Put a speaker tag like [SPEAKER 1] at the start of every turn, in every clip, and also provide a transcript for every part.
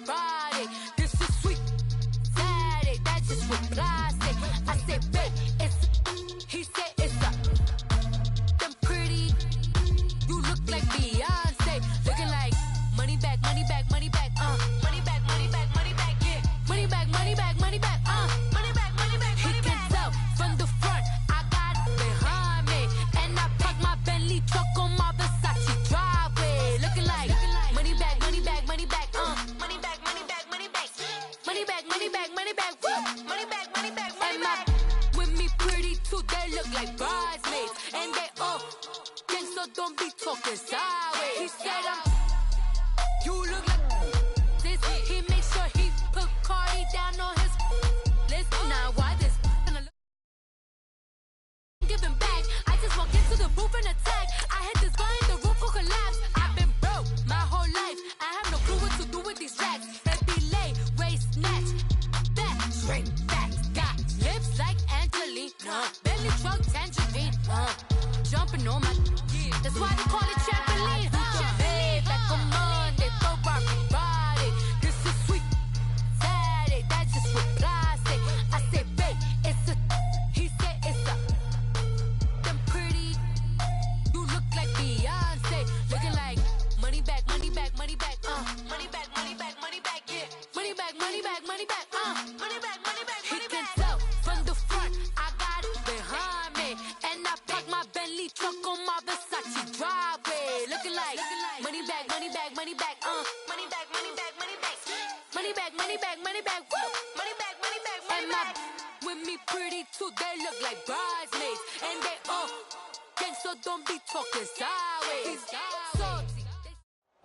[SPEAKER 1] Friday. This is sweet Saturday. That's just what I say. I say, babe, it's he said it's a them pretty. You look like Beyonce, looking like money back, money back, money back, money back, money back, money back, yeah, money back, money back, money back, money back, money back. He can tell from the front, I got it behind me, and I park my Bentley truck on my Versace driveway, looking like money back, money back, money back, money back, money back, money back, money back, money back, money back, money back, money back, money back. With me pretty too, they look like bridesmaids, and they all gang, so don't be talking sideways. He said you look like this. He makes sure he put Cardi down on his list. Now why this? Giving back. I just walked into the booth and attack. I hit this guy in the roof will collapse. I've been broke my whole life. I have no clue what to do with these racks. Baby lay, waist snatch, back, straight back. Got lips like Angelina, belly truck tangerine, jumping on my. That's why they call it trampoline. Hey, back on Monday, throw rock Friday. This is sweet Saturday. That's just what I say. I say, babe, it's a. He said it's a. Them pretty. You look like Beyonce, looking like money back, money back, money back, money back, money back, money back, yeah, money back, money back, money back, money back, money back. He can tell from the front, I got it behind me, and I park my Bentley truck on my Versace driveway, looking like money back, money back, money back, money back, money back, money back, money back, money back, money back, money back, money back, money back. With me pretty too, they look like bridesmaids, and they all gang, so don't be talking sideways.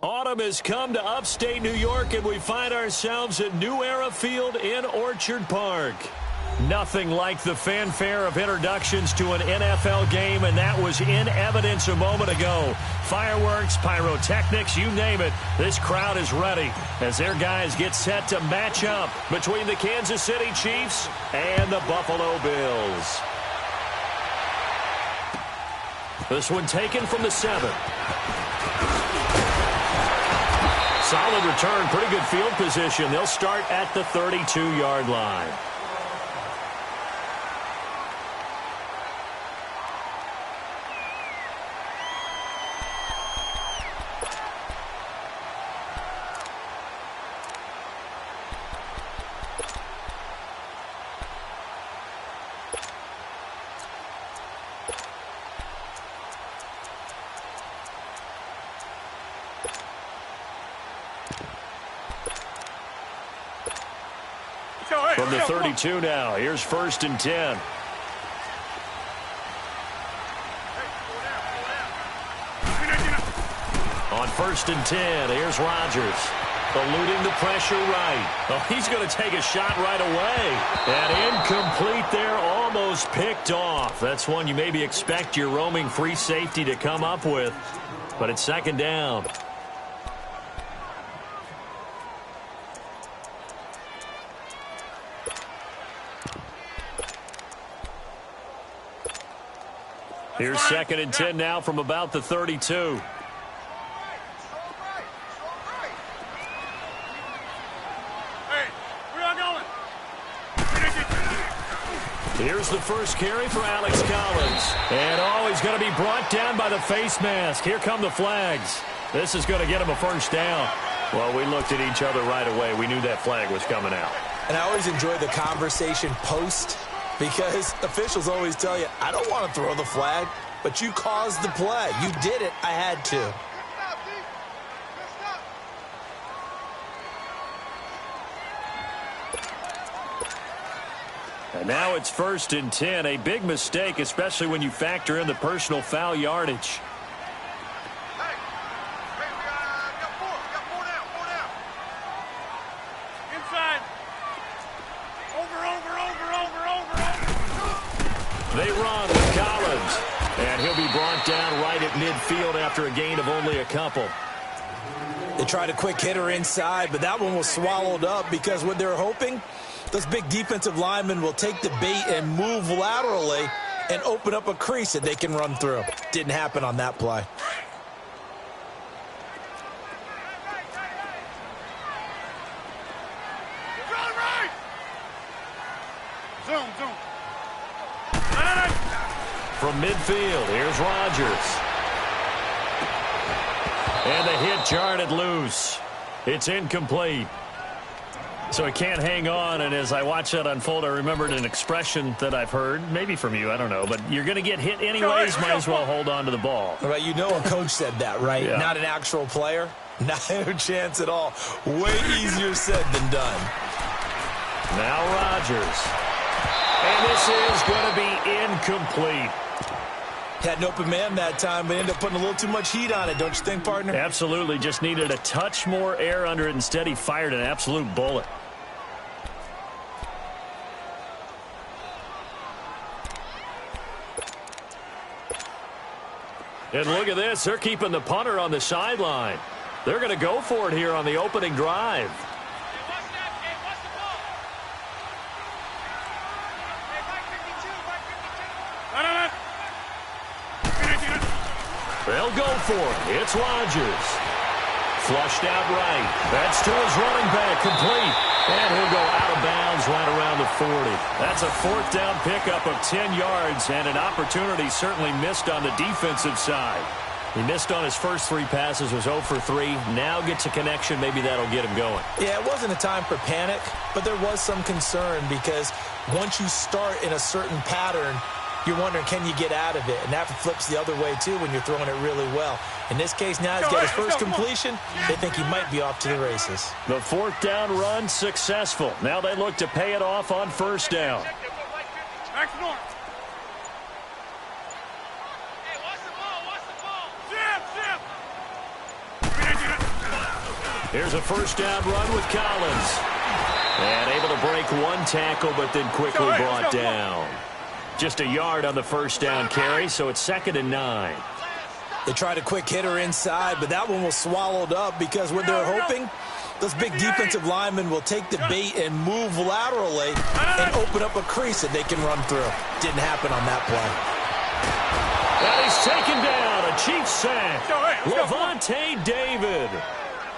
[SPEAKER 2] Autumn has come to upstate New York, and we find ourselves at New Era Field in Orchard Park. Nothing like the fanfare of introductions to an NFL game, and that was in evidence a moment ago. Fireworks, pyrotechnics, you name it. This crowd is ready as their guys get set to match up between the Kansas City Chiefs and the Buffalo Bills. This one taken from the 7. Solid return, pretty good field position. They'll start at the 32-yard line. From the 32 now, here's 1st and 10. On 1st and 10, here's Rodgers. Eluding the pressure right. Oh, he's going to take a shot right away. And incomplete there, almost picked off. That's one you maybe expect your roaming free safety to come up with. But it's 2nd down. Here's 2nd and 10 now from about the 32. Here's the first carry for Alex Collins. And, he's going to be brought down by the face mask. Here come the flags. This is going to get him a 1st down. Well, we looked at each other right away. We knew that flag was coming out.
[SPEAKER 3] And I always enjoy the conversation post, because officials always tell you, I don't want to throw the flag, but you caused the play. You did it. I had to.
[SPEAKER 2] And now it's 1st and 10. A big mistake, especially when you factor in the personal foul yardage. They run with Collins, and he'll be brought down right at midfield after a gain of only a couple.
[SPEAKER 3] They tried a quick hitter inside, but that one was swallowed up because what they're hoping, those big defensive linemen will take the bait and move laterally and open up a crease that they can run through. Didn't happen on that play.
[SPEAKER 2] From midfield, here's Rodgers. And the hit jarred it loose. It's incomplete. So he can't hang on, and as I watch that unfold, I remembered an expression that I've heard, maybe from you, I don't know, but you're going to get hit anyways, might as well hold on to the ball.
[SPEAKER 3] Right, you know a coach said that, right?
[SPEAKER 2] Yeah. Not
[SPEAKER 3] an actual player. Not a chance at all. Way easier said than done.
[SPEAKER 2] Now Rodgers. And this is going to be incomplete.
[SPEAKER 3] Had an open man that time, but ended up putting a little too much heat on it, don't you think, partner?
[SPEAKER 2] Absolutely. Just needed a touch more air under it. Instead, he fired an absolute bullet. And look at this. They're keeping the punter on the sideline. They're going to go for it here on the opening drive. They'll go for it. It's Rodgers. Flushed out right. That's to his running back. Complete. And he'll go out of bounds right around the 40. That's a fourth down pickup of 10 yards, and an opportunity certainly missed on the defensive side. He missed on his first 3 passes, was 0 for 3. Now gets a connection. Maybe that'll get him going.
[SPEAKER 3] Yeah, it wasn't a time for panic, but there was some concern because once you start in a certain pattern, you're wondering, can you get out of it? And that flips the other way, too, when you're throwing it really well. In this case, now he's got his first completion. They think he might be off to the races.
[SPEAKER 2] The fourth down run successful. Now they look to pay it off on first down. Here's a first down run with Collins. And able to break one tackle, but then quickly brought down. Just a yard on the first down carry, so it's 2nd and 9.
[SPEAKER 3] They tried a quick hitter inside, but that one was swallowed up because what they're hoping, those big defensive linemen will take the bait and move laterally and open up a crease that they can run through. Didn't happen on that play.
[SPEAKER 2] And he's taken down. A Chiefs sack. Levante David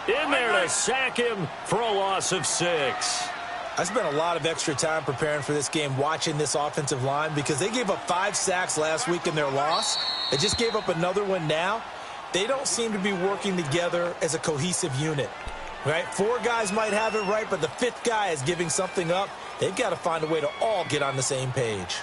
[SPEAKER 2] in there to sack him for a loss of 6.
[SPEAKER 3] I spent a lot of extra time preparing for this game, watching this offensive line, because they gave up 5 sacks last week in their loss. They just gave up another one now. They don't seem to be working together as a cohesive unit, right? 4 guys might have it right, but the 5th guy is giving something up. They've got to find a way to all get on the same page.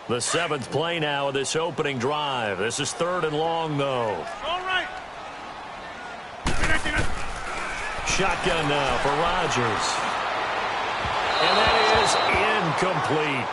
[SPEAKER 2] The 7th play now of this opening drive. This is 3rd and long, though.
[SPEAKER 4] All right.
[SPEAKER 2] Shotgun now for Rodgers. And that is incomplete.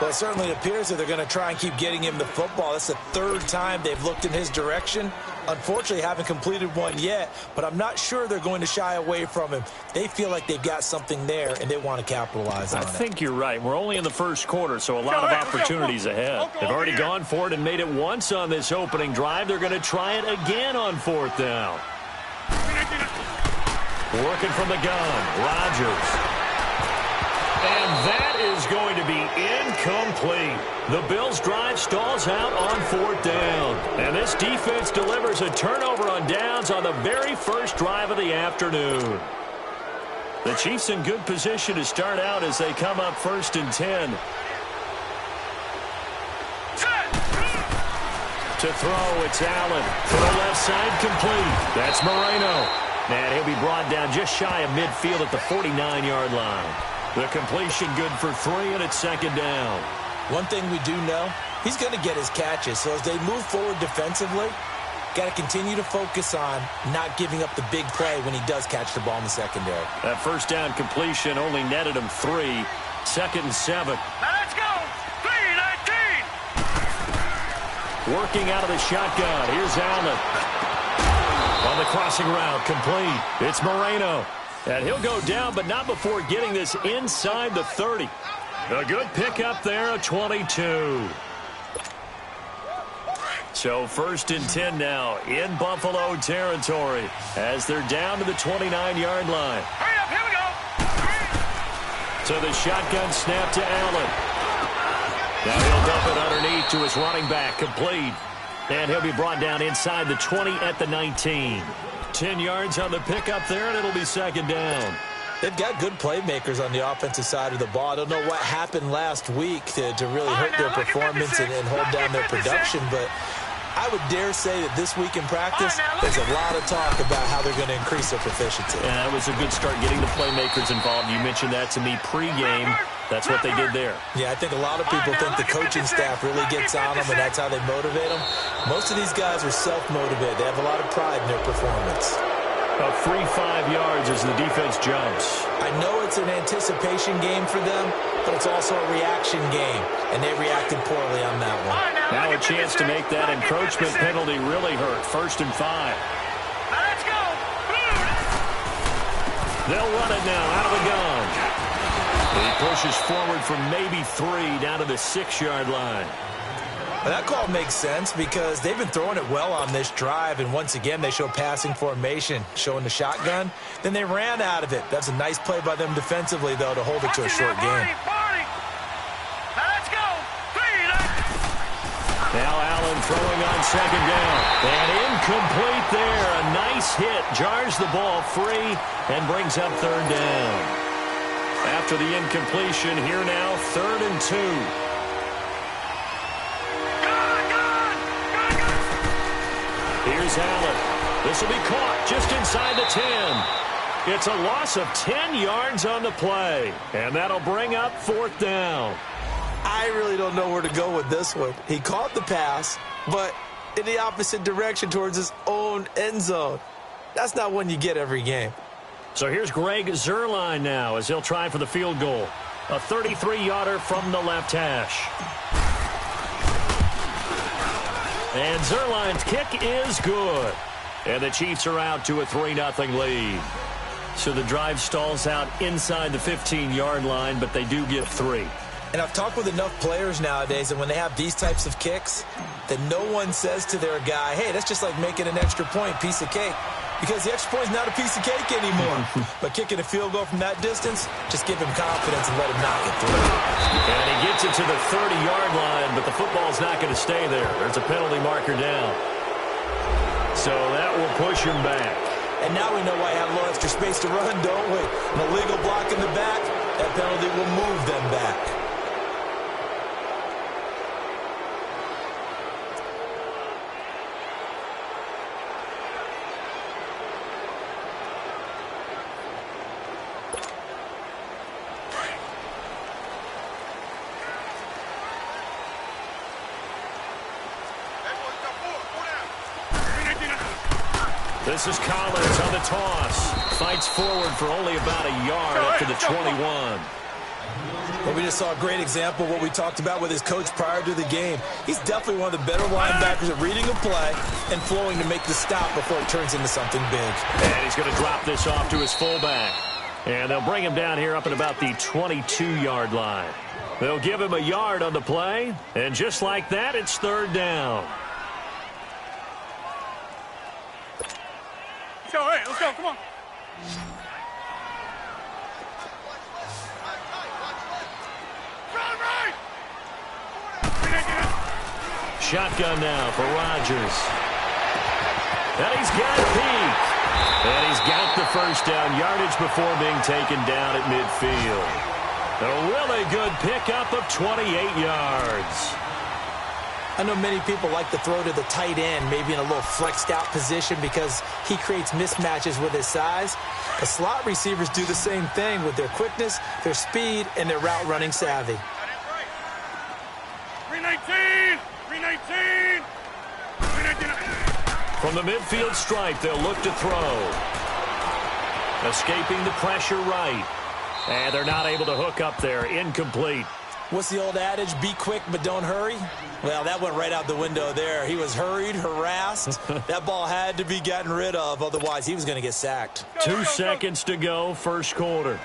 [SPEAKER 3] Well, it certainly appears that they're going to try and keep getting him the football. That's the 3rd time they've looked in his direction. Unfortunately, haven't completed one yet, but I'm not sure they're going to shy away from him. They feel like they've got something there, and they want to capitalize on it.
[SPEAKER 2] I think you're right. We're only in the first quarter, so a lot of opportunities ahead. They've already gone for it and made it once on this opening drive. They're going to try it again on 4th down. Working from the gun, Rodgers. And that is going to be incomplete. The Bills' drive stalls out on 4th down. And this defense delivers a turnover on downs on the very first drive of the afternoon. The Chiefs in good position to start out as they come up 1st and 10. To throw, it's Allen. To the left side, complete. That's Moreno. And he'll be brought down just shy of midfield at the 49-yard line. The completion good for 3, and it's 2nd down.
[SPEAKER 3] One thing we do know, he's going to get his catches. So as they move forward defensively, got to continue to focus on not giving up the big play when he does catch the ball in the secondary.
[SPEAKER 2] That first down completion only netted him 3. 2nd and 7.
[SPEAKER 4] Now let's go. 3-19.
[SPEAKER 2] Working out of the shotgun. Here's Allen. On the crossing route, complete. It's Moreno. And he'll go down, but not before getting this inside the 30. A good pickup there, a 22. So 1st and 10 now in Buffalo territory as they're down to the 29-yard line.
[SPEAKER 4] Hurry up, here we go.
[SPEAKER 2] So the shotgun snap to Allen. Now he'll dump it underneath to his running back, complete. And he'll be brought down inside the 20 at the 19. 10 yards on the pickup there, and it'll be second down.
[SPEAKER 3] They've got good playmakers on the offensive side of the ball. I don't know what happened last week to really hurt their performance and hold down their production, but I would dare say that this week in practice, there's a lot of talk about how they're going to increase their proficiency.
[SPEAKER 2] Yeah, that was a good start getting the playmakers involved. You mentioned that to me pregame. That's what they did there.
[SPEAKER 3] Yeah, I think a lot of people think the coaching staff really gets on them, and that's how they motivate them. Most of these guys are self-motivated. They have a lot of pride in their performance.
[SPEAKER 2] A free 5 yards as the defense jumps.
[SPEAKER 3] I know it's an anticipation game for them, but it's also a reaction game, and they reacted poorly on that one.
[SPEAKER 2] Now a chance to make that encroachment penalty really hurt. 1st and 5.
[SPEAKER 4] Let's go.
[SPEAKER 2] They'll run it now out of the gun. He pushes forward from maybe 3 down to the 6-yard line.
[SPEAKER 3] Well, that call makes sense because they've been throwing it well on this drive, and once again they show passing formation, showing the shotgun. Then they ran out of it. That's a nice play by them defensively, though, to hold it to a short game.
[SPEAKER 4] Let's go.
[SPEAKER 2] Now Allen throwing on second down. And incomplete there. A nice hit. Jars the ball free and brings up 3rd down. After the incompletion, here now, 3rd and 2. Here's Allen. This will be caught just inside the 10. It's a loss of 10 yards on the play. And that'll bring up 4th down.
[SPEAKER 3] I really don't know where to go with this one. He caught the pass, but in the opposite direction towards his own end zone. That's not one you get every game.
[SPEAKER 2] So here's Greg Zuerlein now as he'll try for the field goal. A 33-yarder from the left hash. And Zuerlein's kick is good. And the Chiefs are out to a 3-0 lead. So the drive stalls out inside the 15-yard line, but they do get 3.
[SPEAKER 3] And I've talked with enough players nowadays, and when they have these types of kicks, that no one says to their guy, hey, that's just like making an extra point, piece of cake. Because the extra point is not a piece of cake anymore. But kicking a field goal from that distance, just give him confidence and let him knock it through.
[SPEAKER 2] And he gets it to the 30-yard line, but the football's not going to stay there. There's a penalty marker down. So that will push him back.
[SPEAKER 3] And now we know why I have a little extra space to run, don't we? An illegal block in the back, that penalty will move them back.
[SPEAKER 2] This is Collins on the toss. Fights forward for only about a yard up to the 21.
[SPEAKER 3] Well, we just saw a great example of what we talked about with his coach prior to the game. He's definitely one of the better linebackers at reading a play and flowing to make the stop before it turns into something big.
[SPEAKER 2] And he's going to drop this off to his fullback. And they'll bring him down here up at about the 22-yard line. They'll give him a yard on the play. And just like that, it's 3rd down.
[SPEAKER 4] Let's go, hey, let's go, come on.
[SPEAKER 2] Shotgun now for Rodgers. And he's got Pete. And he's got the 1st down yardage before being taken down at midfield. A really good pickup of 28 yards.
[SPEAKER 3] I know many people like to throw to the tight end, maybe in a little flexed out position because he creates mismatches with his size. The slot receivers do the same thing with their quickness, their speed, and their route running savvy.
[SPEAKER 4] 319! 319! 319!
[SPEAKER 2] From the midfield stripe, they'll look to throw. Escaping the pressure right. And they're not able to hook up there. Incomplete.
[SPEAKER 3] What's the old adage? Be quick, but don't hurry? Well, that went right out the window there. He was hurried, harassed. That ball had to be gotten rid of, otherwise he was going to get sacked.
[SPEAKER 2] 2 seconds to go, 1st quarter.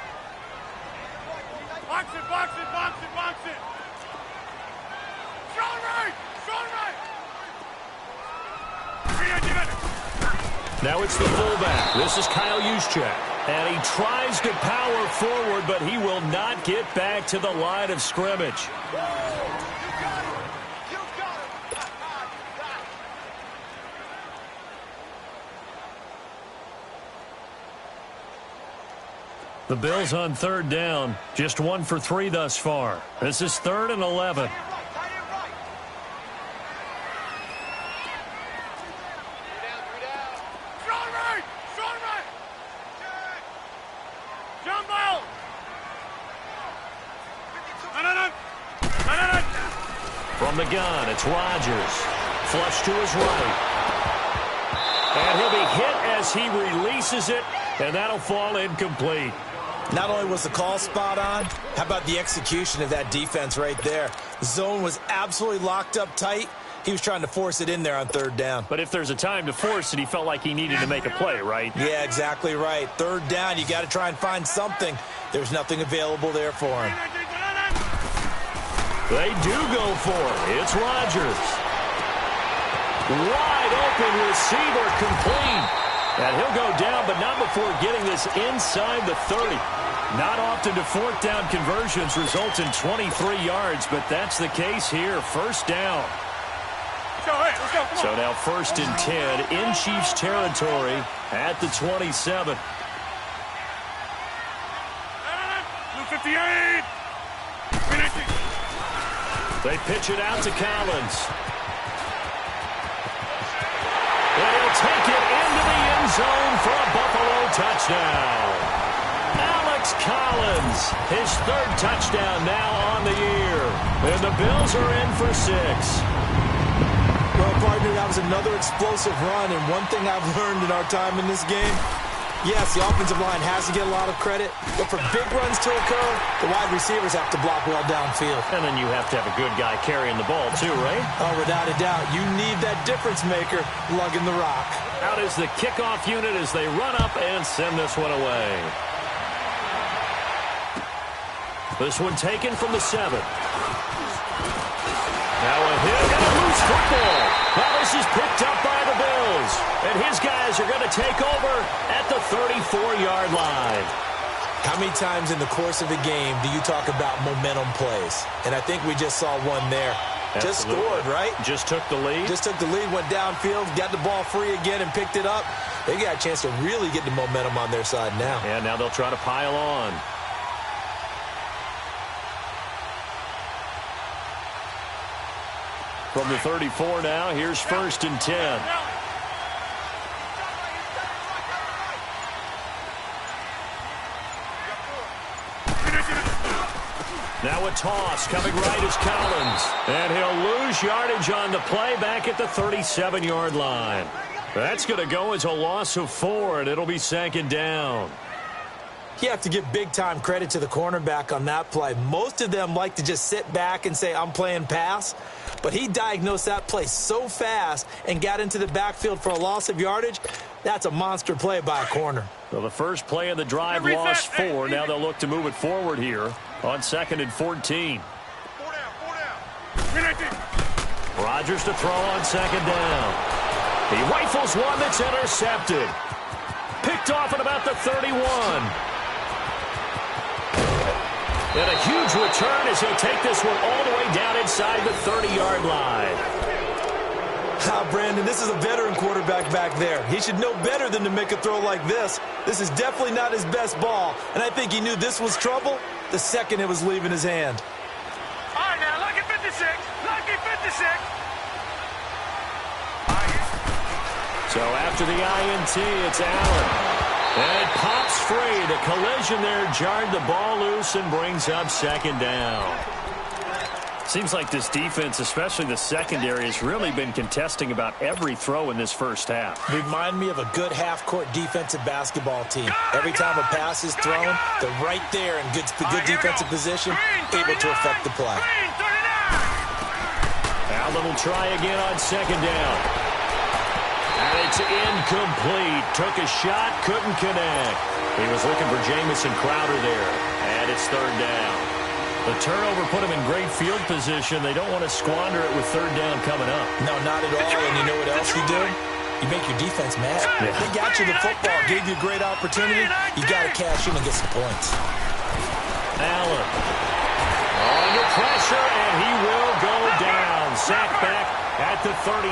[SPEAKER 4] Box it, box it, box it, box it. Strong right, strong right.
[SPEAKER 2] Now it's the fullback. This is Kyle Juszczyk. And he tries to power forward, but he will not get back to the line of scrimmage. The Bills on third down. Just 1 for 3 thus far. This is 3rd and 11. From the gun, it's Rodgers. Flush to his right. And he'll be hit as he releases it, and that'll fall incomplete.
[SPEAKER 3] Not only was the call spot on, how about the execution of that defense right there? The zone was absolutely locked up tight. He was trying to force it in there on 3rd down.
[SPEAKER 2] But if there's a time to force it, he felt like he needed to make a play, right?
[SPEAKER 3] Yeah, exactly right. 3rd down, you got to try and find something. There's nothing available there for him.
[SPEAKER 2] They do go for it. It's Rodgers. Wide open receiver complete. And he'll go down, but not before getting this inside the 30. Not often do 4th down conversions result in 23 yards, but that's the case here. 1st down.
[SPEAKER 4] Let's go, come on.
[SPEAKER 2] So now 1st and 10 in Chiefs territory at the 27.
[SPEAKER 4] Blue 58.
[SPEAKER 2] They pitch it out to Collins. And he'll take it into the end zone for a Buffalo touchdown. Alex Collins, his 3rd touchdown now on the year. And the Bills are in for 6.
[SPEAKER 3] Well, partner, that was another explosive run, and one thing I've learned in our time in this game, yes, the offensive line has to get a lot of credit, but for big runs to occur, the wide receivers have to block well downfield.
[SPEAKER 2] And then you have to have a good guy carrying the ball too, right?
[SPEAKER 3] Oh, without a doubt. You need that difference maker lugging the rock.
[SPEAKER 2] Out is the kickoff unit as they run up and send this one away. This one taken from the 7. Now a hit and a loose football. Now this is picked up by the Bills. And his guys are going to take over at the 34-yard line.
[SPEAKER 3] How many times in the course of the game do you talk about momentum plays? And I think we just saw one there.
[SPEAKER 2] Absolutely.
[SPEAKER 3] Just scored, right?
[SPEAKER 2] Just took the lead.
[SPEAKER 3] Just took the lead, went downfield, got the ball free again and picked it up. They got a chance to really get the momentum on their side now.
[SPEAKER 2] And now they'll try to pile on. From the 34 now, here's 1st and 10. Now a toss coming right is Collins. And he'll lose yardage on the play back at the 37-yard line. That's going to go as a loss of 4, and it'll be 2nd down.
[SPEAKER 3] You have to give big-time credit to the cornerback on that play. Most of them like to just sit back and say, I'm playing pass. But he diagnosed that play so fast and got into the backfield for a loss of yardage. That's a monster play by a corner.
[SPEAKER 2] Well, the first play of the drive lost 4. Now they'll look to move it forward here on 2nd and 14.
[SPEAKER 4] 4 down.
[SPEAKER 2] Rodgers to throw on 2nd down. He rifles one that's intercepted. Picked off at about the 31. And a huge return as he'll take this one all the way down inside the 30-yard line.
[SPEAKER 3] Brandon, this is a veteran quarterback back there. He should know better than to make a throw like this. This is definitely not his best ball, and I think he knew this was trouble the second it was leaving his hand.
[SPEAKER 4] All right, now, lucky 56. Lucky 56.
[SPEAKER 2] So after the INT, it's Allen. And it pops free. The collision there jarred the ball loose and brings up 2nd down. Seems like this defense, especially the secondary, has really been contesting about every throw in this first half.
[SPEAKER 3] Remind me of a good half-court defensive basketball team. Every time a pass is thrown, they're right there in good defensive position, able to affect the play.
[SPEAKER 2] Allen will try again on 2nd down. And it's incomplete. Took a shot, couldn't connect. He was looking for Jamison Crowder there. And it's 3rd down. The turnover put him in great field position. They don't want to squander it with 3rd down coming up.
[SPEAKER 3] No, not at all. And you know what else you do? You make your defense mad.
[SPEAKER 2] Yeah.
[SPEAKER 3] They got you the football, gave you a great opportunity. You got to cash in and get some points.
[SPEAKER 2] Allen under pressure, and he will go down. Sacked back at the 38.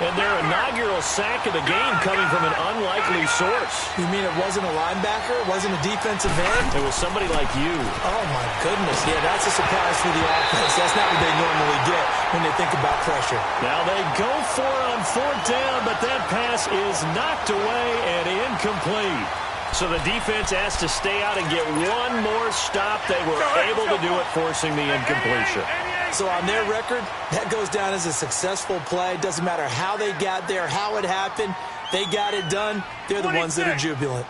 [SPEAKER 2] And their inaugural sack of the game coming from an unlikely source.
[SPEAKER 3] You mean it wasn't a linebacker? It wasn't a defensive end?
[SPEAKER 2] It was somebody like you.
[SPEAKER 3] Oh, my goodness. Yeah, that's a surprise for the offense. That's not what they normally get when they think about pressure.
[SPEAKER 2] Now they go for it on 4th down, but that pass is knocked away and incomplete. So the defense has to stay out and get one more stop. They were able to do it, forcing the incompletion.
[SPEAKER 3] So on their record, that goes down as a successful play. Doesn't matter how they got there, how it happened. They got it done. They're the ones that are jubilant.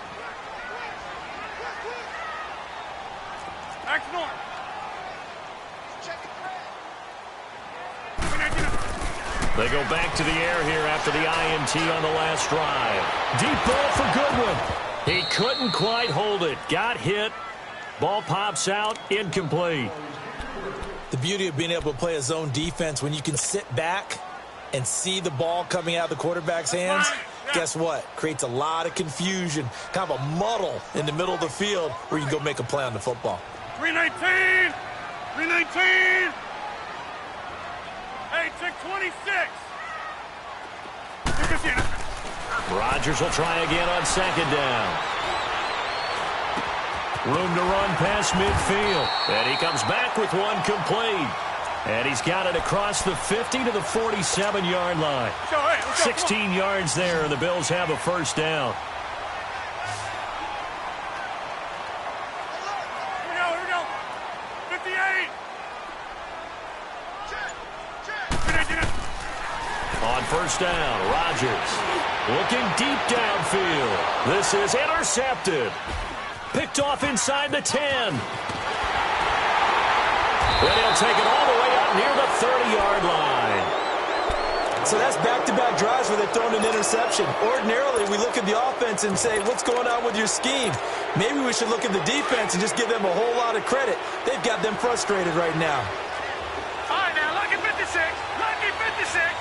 [SPEAKER 2] They go back to the air here after the INT on the last drive. Deep ball for Goodwin. He couldn't quite hold it. Got hit. Ball pops out. Incomplete.
[SPEAKER 3] The beauty of being able to play a zone defense when you can sit back and see the ball coming out of the quarterback's hands, guess what? Creates a lot of confusion, kind of a muddle in the middle of the field where you can go make a play on the football.
[SPEAKER 4] 319! 319! Hey, check 26!
[SPEAKER 2] Rodgers will try again on 2nd down. Room to run past midfield. And he comes back with one complete. And he's got it across the 50 to the 47-yard line. 16 yards there, and the Bills have a 1st down.
[SPEAKER 4] Here we go. 58!
[SPEAKER 2] On 1st down, Rodgers looking deep downfield. This is intercepted. Picked off inside the 10. Then he'll take it all the way up near the 30-yard line.
[SPEAKER 3] So that's back-to-back drives where they're throwing an interception. Ordinarily, we look at the offense and say, what's going on with your scheme? Maybe we should look at the defense and just give them a whole lot of credit. They've got them frustrated right now.
[SPEAKER 4] All right, now, lucky 56. Lucky 56.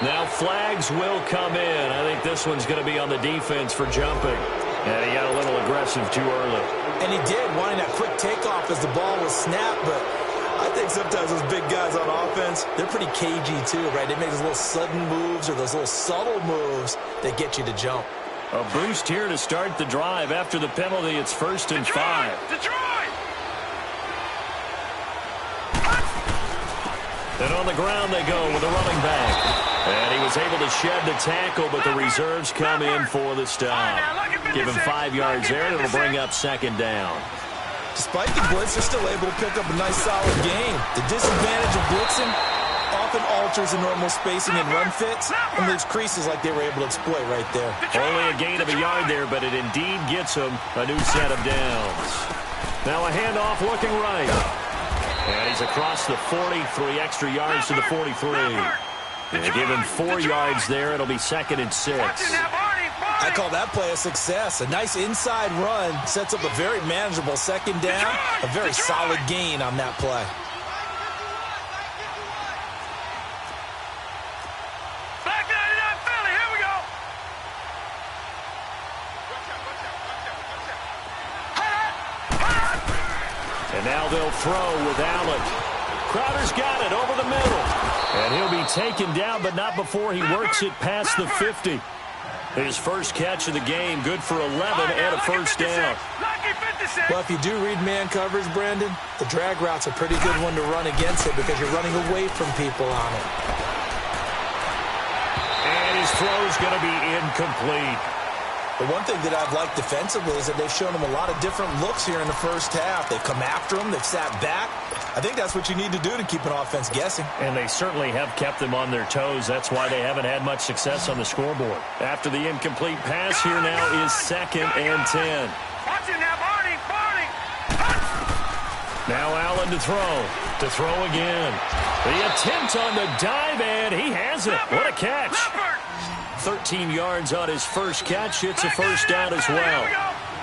[SPEAKER 2] Now flags will come in. I think this one's going to be on the defense for jumping. And he got a little aggressive too early.
[SPEAKER 3] And he did, wanting that quick takeoff as the ball was snapped. But I think sometimes those big guys on offense, they're pretty cagey too, right? They make those little sudden moves or those little subtle moves that get you to jump.
[SPEAKER 2] A boost here to start the drive. After the penalty, it's 1st and 5.
[SPEAKER 4] Detroit!
[SPEAKER 2] And on the ground they go with a running back. And he was able to shed the tackle, but the reserves come in for the stop. Give him 5 yards there, and it'll bring up 2nd down.
[SPEAKER 3] Despite the blitz, they're still able to pick up a nice, solid gain. The disadvantage of blitzing often alters the normal spacing and run fits, and leaves creases like they were able to exploit right there.
[SPEAKER 2] Only a gain of a yard there, but it indeed gets him a new set of downs. Now a handoff looking right. And he's across the 40, 3 extra yards to the 43. They give him 4 yards there. It'll be 2nd and 6.
[SPEAKER 3] I call that play a success. A nice inside run sets up a very manageable 2nd down. A very solid gain on that play.
[SPEAKER 4] Back 99 Philly, here we go.
[SPEAKER 2] And now they'll throw with Allen. Crowder's got it over the middle. And he'll be taken down, but not before he works it past the 50. His first catch of the game, good for 11 and a 1st down.
[SPEAKER 3] Well, if you do read man coverage, Brandon, the drag route's a pretty good one to run against it because you're running away from people on it.
[SPEAKER 2] And his throw's going to be incomplete.
[SPEAKER 3] The one thing that I've liked defensively is that they've shown him a lot of different looks here in the first half. They've come after him. They've sat back. I think that's what you need to do to keep an offense guessing. And
[SPEAKER 2] they certainly have kept them on their toes. That's why they haven't had much success on the scoreboard. After the incomplete pass, here now is 2nd and 10.
[SPEAKER 4] Watch it now, Barney, Barney.
[SPEAKER 2] Now Allen to throw. To throw again. The attempt on the dive, and he has it. What a catch. 13 yards on his first catch. It's a 1st down as well.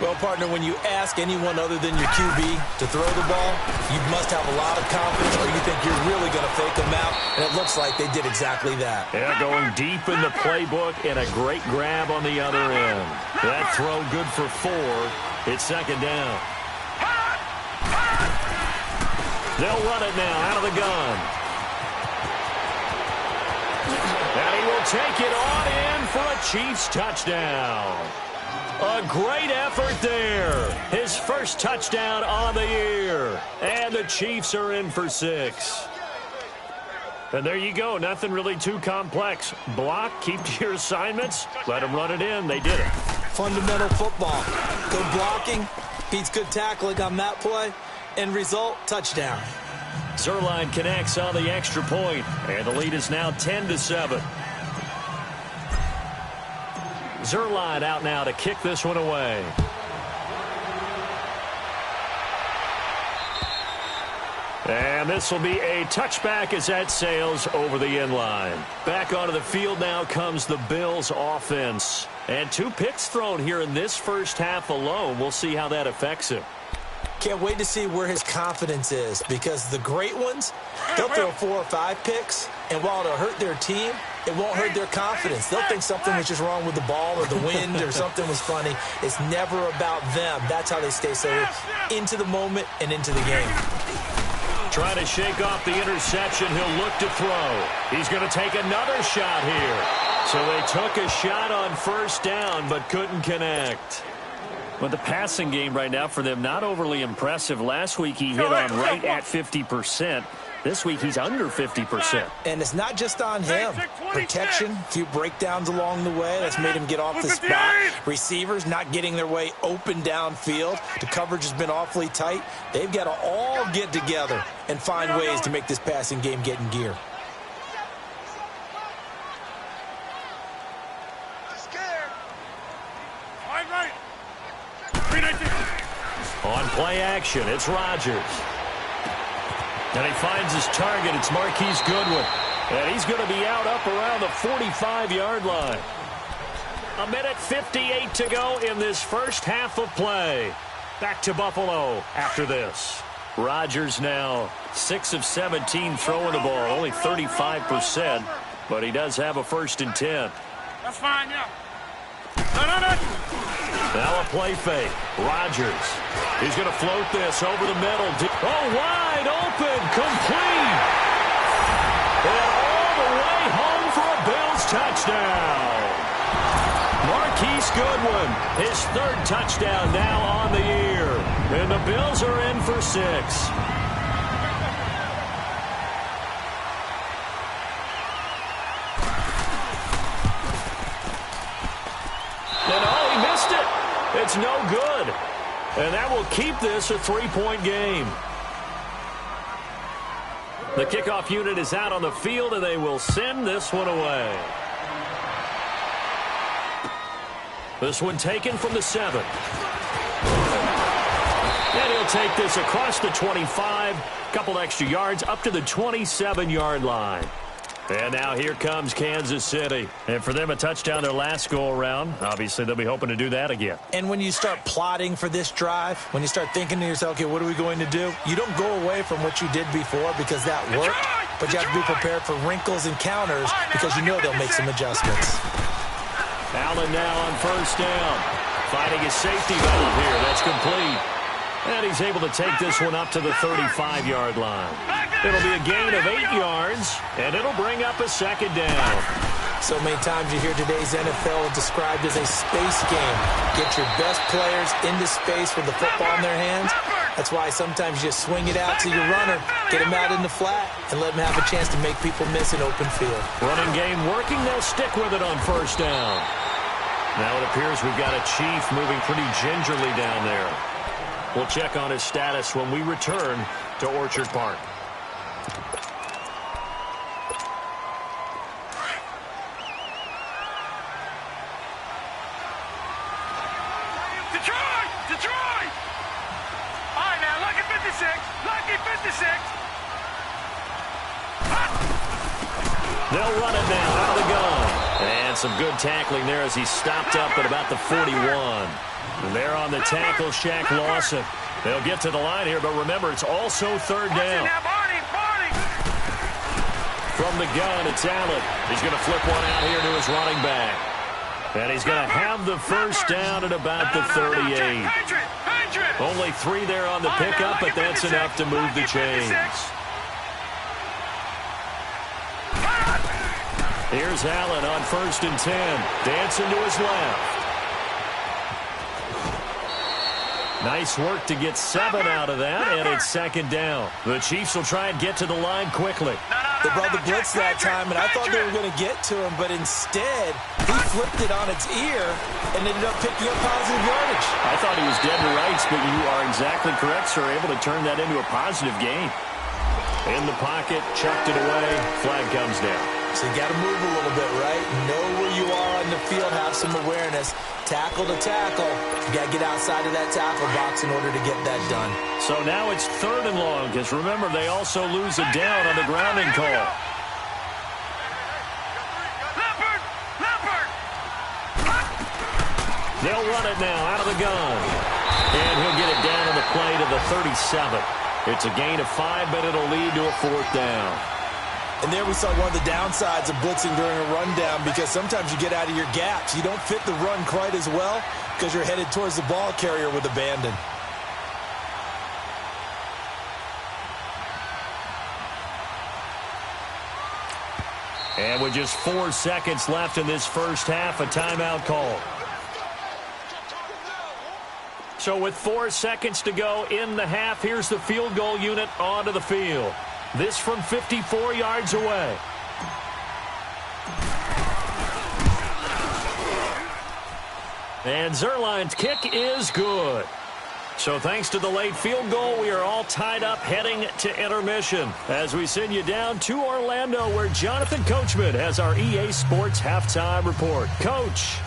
[SPEAKER 3] Well, partner, when you ask anyone other than your QB to throw the ball, you must have a lot of confidence or you think you're really going to fake them out, and it looks like they did exactly that.
[SPEAKER 2] Yeah, going deep in the playbook and a great grab on the other end. That throw good for 4. It's 2nd down. They'll run it now out of the gun. And he will take it on in for a Chiefs touchdown. A great effort there. His first touchdown on the year. And the Chiefs are in for 6. And there you go. Nothing really too complex. Block, keep to your assignments, let them run it in. They did it.
[SPEAKER 3] Fundamental football. Good blocking beats good tackling on that play. End result, touchdown.
[SPEAKER 2] Zerline connects on the extra point, and the lead is now 10-7. Zerline out now to kick this one away. And this will be a touchback as that sails over the end line. Back onto the field now comes the Bills offense. And 2 picks thrown here in this first half alone. We'll see how that affects him.
[SPEAKER 3] Can't wait to see where his confidence is, because the great ones, they'll throw 4 or 5 picks, and while it'll hurt their team, it won't hurt their confidence. They'll think something was just wrong with the ball or the wind or something was funny. It's never about them. That's how they stay so into the moment and into the game.
[SPEAKER 2] Trying to shake off the interception. He'll look to throw. He's going to take another shot here. So they took a shot on first down but couldn't connect. Well, the passing game right now for them, not overly impressive. Last week he hit on right at 50%. This week he's under 50%.
[SPEAKER 3] And it's not just on him. Protection, a few breakdowns along the way. That's made him get off the spot. Receivers not getting their way open downfield. The coverage has been awfully tight. They've got to all get together and find ways to make this passing game get in gear.
[SPEAKER 2] On play action, it's Rodgers. And he finds his target. It's Marquise Goodwin. And he's going to be out up around the 45-yard line. 1:58 to go in this first half of play. Back to Buffalo after this. Rodgers now 6 of 17 throwing the ball, only 35%. But he does have a 1st and 10.
[SPEAKER 4] That's fine, yeah.
[SPEAKER 2] Now a play fake. Rodgers. He's going to float this over the middle. Oh, wide open. Complete. And all the way home for a Bills touchdown. Marquise Goodwin, his 3rd touchdown now on the year. And the Bills are in for 6. And oh, he missed it. It's no good. And that will keep this a 3-point game. The kickoff unit is out on the field, and they will send this one away. This one taken from the 7. And he'll take this across the 25. Couple extra yards up to the 27-yard line. And now here comes Kansas City. And for them, a touchdown their last go-around. Obviously, they'll be hoping to do that again.
[SPEAKER 3] And when you start plotting for this drive, when you start thinking to yourself, okay, what are we going to do? You don't go away from what you did before because that worked. But you have to be prepared for wrinkles and counters because you know they'll make some adjustments.
[SPEAKER 2] Allen now on first down. Fighting a safety valve here. That's complete. And he's able to take this one up to the 35-yard line. It'll be a gain of 8 yards, and it'll bring up a 2nd down.
[SPEAKER 3] So many times you hear today's NFL described as a space game. Get your best players into space with the football in their hands. That's why sometimes you just swing it out to your runner, get him out in the flat, and let him have a chance to make people miss an open field.
[SPEAKER 2] Running game working. They'll stick with it on first down. Now it appears we've got a Chief moving pretty gingerly down there. We'll check on his status when we return to Orchard Park.
[SPEAKER 4] Detroit! All right, now, lucky 56. Lucky 56.
[SPEAKER 2] They'll run it now out of the gun. And some good tackling there as he stopped up at about the 41. They're on the tackle, Shaq Lawson. They'll get to the line here, but remember, it's also 3rd down. From the gun, it's Allen. He's going to flip one out here to his running back. And he's going to have the first down at about the 38. Only 3 there on the pickup, but that's enough to move the chains. Here's Allen on 1st and 10. Dancing to his left. Nice work to get 7 out of that, and it's 2nd down. The Chiefs will try and get to the line quickly.
[SPEAKER 3] They brought the blitz that time, and I thought they were going to get to him, but instead, he flipped it on its ear and ended up picking up positive yardage.
[SPEAKER 2] I thought he was dead to rights, but you are exactly correct, sir. Able to turn that into a positive gain. In the pocket, chucked it away, flag comes down.
[SPEAKER 3] So you got to move a little bit, right? Know where you are on the field, have some awareness. Tackle to tackle. You got to get outside of that tackle box in order to get that done.
[SPEAKER 2] So now it's 3rd and long, because remember, they also lose a down on the grounding call. They'll run it now out of the gun. And he'll get it down on the play to the 37. It's a gain of 5, but it'll lead to a 4th down.
[SPEAKER 3] And there we saw one of the downsides of blitzing during a rundown, because sometimes you get out of your gaps. You don't fit the run quite as well because you're headed towards the ball carrier with abandon.
[SPEAKER 2] And with just 4 seconds left in this first half, a timeout call. So with 4 seconds to go in the half, here's the field goal unit onto the field. This from 54 yards away. And Zerline's kick is good. So thanks to the late field goal, we are all tied up heading to intermission as we send you down to Orlando, where Jonathan Coachman has our EA Sports halftime report. Coach.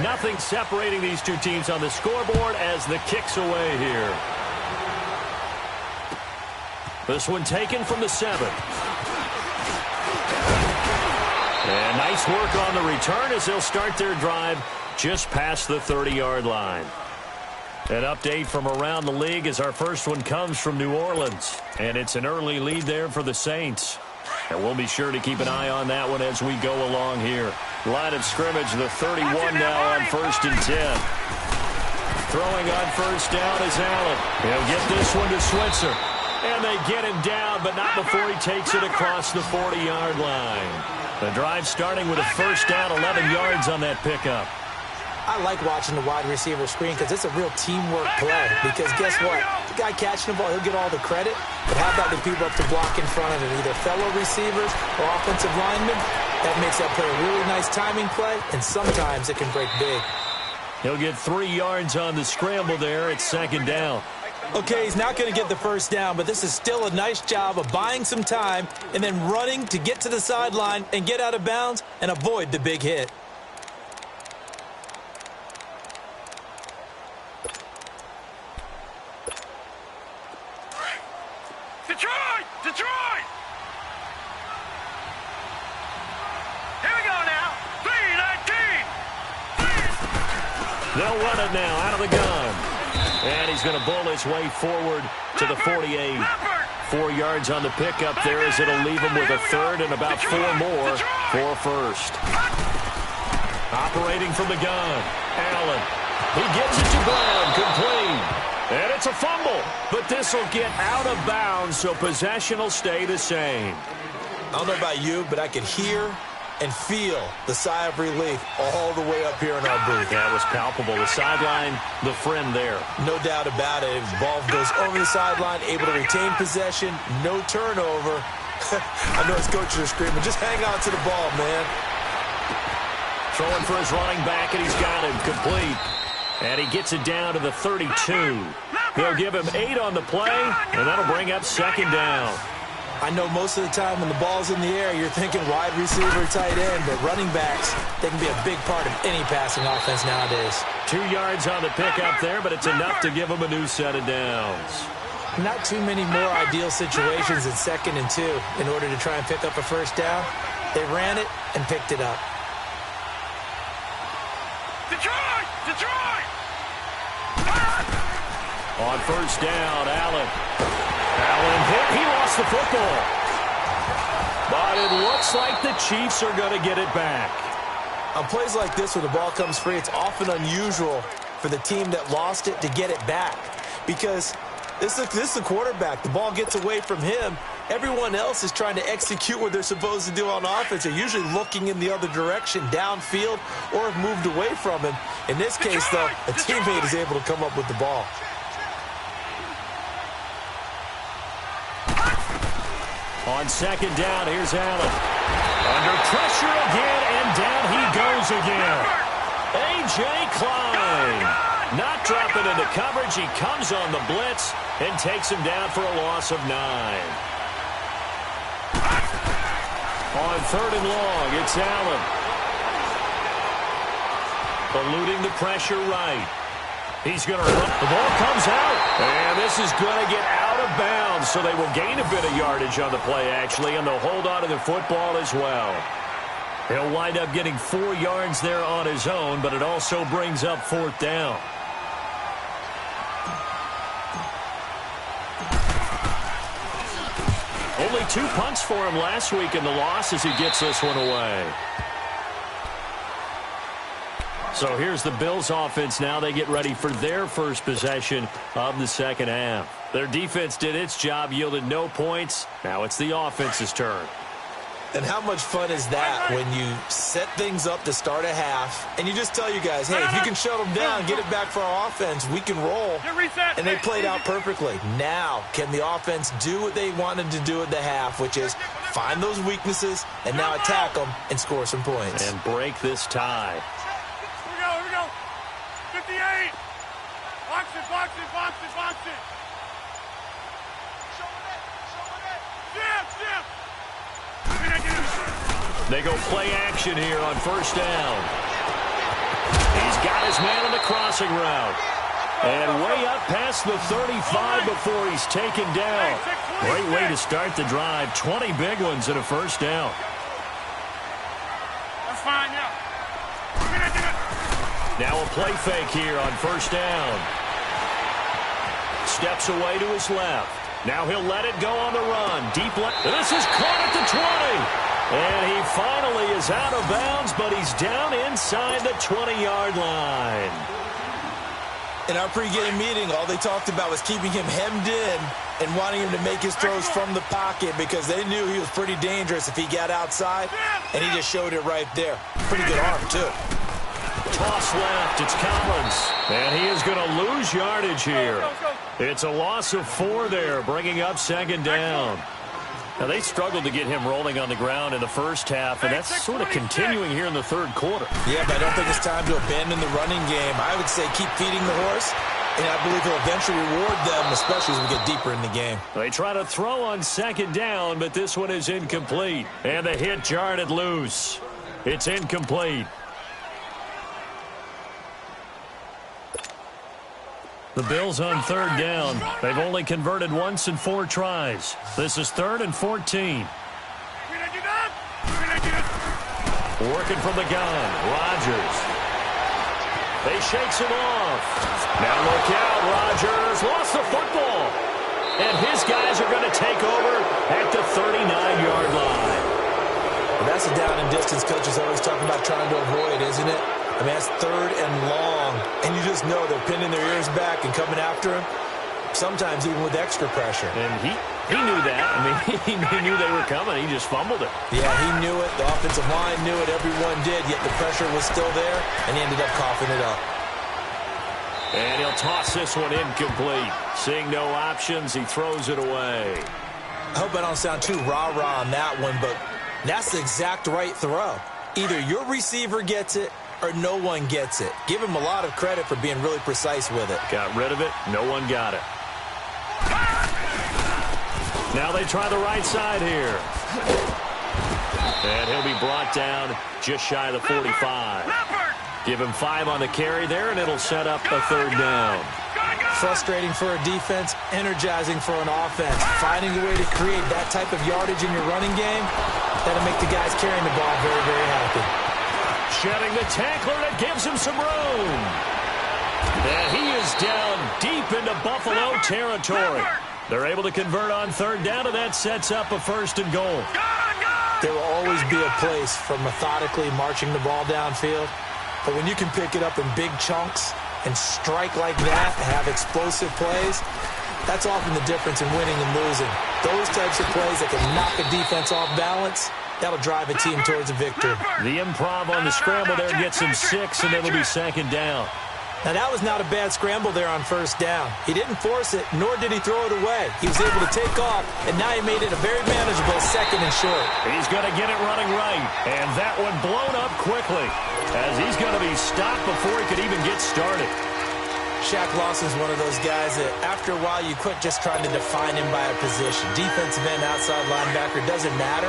[SPEAKER 2] Nothing separating these two teams on the scoreboard as the kick's away here. This one taken from the 7. And nice work on the return as they'll start their drive just past the 30-yard line. An update from around the league as our first one comes from New Orleans. And it's an early lead there for the Saints. And we'll be sure to keep an eye on that one as we go along here. Line of scrimmage, the 31 now on 1st and 10. Throwing on 1st down is Allen. He'll get this one to Switzer. And they get him down, but not before he takes it across the 40-yard line. The drive starting with a 1st down, 11 yards on that pickup.
[SPEAKER 3] I like watching the wide receiver screen because it's a real teamwork play. Because guess what? The guy catching the ball, he'll get all the credit. But how about the people up to block in front of him? Either fellow receivers or offensive linemen. That makes that play a really nice timing play, and sometimes it can break big.
[SPEAKER 2] He'll get 3 yards on the scramble there. It's 2nd down.
[SPEAKER 3] Okay, he's not going to get the 1st down, but this is still a nice job of buying some time and then running to get to the sideline and get out of bounds and avoid the big hit.
[SPEAKER 4] Detroit! Detroit! Here we go now. 3-19.
[SPEAKER 2] They'll run it now out of the gun. And he's going to bull his way forward to the 48. 4 yards on the pickup there as it'll leave him with a 3rd and about 4 more for 1st. Operating from the gun, Allen. He gets it to ground, complete. And it's a fumble, but this will get out of bounds, so possession will stay the same.
[SPEAKER 3] I don't know about you, but I could hear and feel the sigh of relief all the way up here in our booth.
[SPEAKER 2] That was palpable. The sideline, the friend there.
[SPEAKER 3] No doubt about it. The ball goes over the sideline, able to retain possession, no turnover. I know his coaches are screaming, just hang on to the ball, man.
[SPEAKER 2] Throwing for his running back, and he's got him complete. And he gets it down to the 32. They'll give him 8 on the play, and that'll bring up 2nd down.
[SPEAKER 3] I know most of the time when the ball's in the air, you're thinking wide receiver, tight end, but running backs, they can be a big part of any passing offense nowadays.
[SPEAKER 2] 2 yards on the pickup there, but it's enough to give him a new set of downs.
[SPEAKER 3] Not too many more ideal situations than 2nd and 2 in order to try and pick up a 1st down. They ran it and picked it up.
[SPEAKER 4] Detroit! Detroit!
[SPEAKER 2] On 1st down, Allen hit. He lost the football. But But it looks like the Chiefs are going to get it back.
[SPEAKER 3] On plays like this where the ball comes free, it's often unusual for the team that lost it to get it back. Because this is the quarterback. The ball gets away from him. Everyone else is trying to execute what they're supposed to do on offense. They're usually looking in the other direction, downfield, or have moved away from him. In this case, though, a teammate is able to come up with the ball.
[SPEAKER 2] On second down, here's Allen. Under pressure again, and down he goes again. A.J. Klein. Not dropping into coverage. He comes on the blitz and takes him down for a loss of 9. On third and long, it's Allen. Eluding the pressure right. He's going to run. The ball comes out. And this is going to get out of bounds, so they will gain a bit of yardage on the play, actually, and they'll hold on to the football as well. He'll wind up getting 4 yards there on his own, but it also brings up fourth down. Only 2 punts for him last week in the loss as he gets this one away. So here's the Bills offense now. They get ready for their first possession of the second half. Their defense did its job, yielded no points. Now it's the offense's turn.
[SPEAKER 3] And how much fun is that when you set things up to start a half and you just tell you guys, hey, if you can shut them down, get it back for our offense, we can roll. And they played out perfectly. Now, can the offense do what they wanted to do at the half, which is find those weaknesses and now attack them and score some points.
[SPEAKER 2] And break this tie.
[SPEAKER 4] Here we go. 58. Box it. Jim.
[SPEAKER 2] They go play action here on first down. He's got his man on the crossing route. And way up past the 35 before he's taken down. Great way to start the drive. 20 big ones and a first down.
[SPEAKER 4] That's fine, yeah.
[SPEAKER 2] Now a play fake here on first down. Steps away to his left. Now he'll let it go on the run. Deep left. This is caught at the 20. And he finally is out of bounds, but he's down inside the 20-yard line.
[SPEAKER 3] In our pregame meeting, all they talked about was keeping him hemmed in and wanting him to make his throws from the pocket because they knew he was pretty dangerous if he got outside, and he just showed it right there. Pretty good arm, too.
[SPEAKER 2] Toss left, it's Collins. And he is going to lose yardage here. It's a loss of 4 there, bringing up second down. Now, they struggled to get him rolling on the ground in the first half, and that's sort of continuing here in the third quarter.
[SPEAKER 3] Yeah, but I don't think it's time to abandon the running game. I would say keep feeding the horse, and I believe he'll eventually reward them, especially as we get deeper in the game.
[SPEAKER 2] They try to throw on second down, but this one is incomplete. And the hit jarred it loose. It's incomplete. The Bills on third down. They've only converted once in 4 tries. This is 3rd and 14. Working from the gun, Rodgers. They shakes him off. Now look out, Rodgers lost the football. And his guys are going to take over at the 39-yard line.
[SPEAKER 3] Well, that's a down and distance coach is always talking about trying to avoid, isn't it? I mean, that's 3rd and long, and you just know they're pinning their ears back and coming after him, sometimes even with extra pressure.
[SPEAKER 2] And he knew that. I mean, he knew they were coming. He just fumbled it.
[SPEAKER 3] Yeah, he knew it. The offensive line knew it. Everyone did, yet the pressure was still there, and he ended up coughing it up.
[SPEAKER 2] And he'll toss this one incomplete. Seeing no options, he throws it away.
[SPEAKER 3] I hope I don't sound too rah-rah on that one, but that's the exact right throw. Either your receiver gets it, or no one gets it. Give him a lot of credit for being really precise with it.
[SPEAKER 2] Got rid of it. No one got it. Now they try the right side here. And he'll be brought down just shy of the 45. Give him 5 on the carry there, and it'll set up a 3rd down.
[SPEAKER 3] Frustrating for a defense, energizing for an offense. Finding a way to create that type of yardage in your running game, that'll make the guys carrying the ball very, very happy.
[SPEAKER 2] Shedding the tackler that gives him some room. And he is down deep into Buffalo territory. They're able to convert on 3rd down, and that sets up a 1st and goal.
[SPEAKER 3] There will always be a place for methodically marching the ball downfield. But when you can pick it up in big chunks and strike like that and have explosive plays, that's often the difference in winning and losing. Those types of plays that can knock a defense off balance, that'll drive a team towards a victory.
[SPEAKER 2] The improv on the scramble there gets him 6, and it'll be second down.
[SPEAKER 3] Now, that was not a bad scramble there on first down. He didn't force it, nor did he throw it away. He was able to take off, and now he made it a very manageable second and short.
[SPEAKER 2] He's going to get it running right, and that one blown up quickly as he's going to be stopped before he could even get started.
[SPEAKER 3] Shaq Lawson's one of those guys that after a while you quit just trying to define him by a position. Defensive end, outside linebacker, doesn't matter.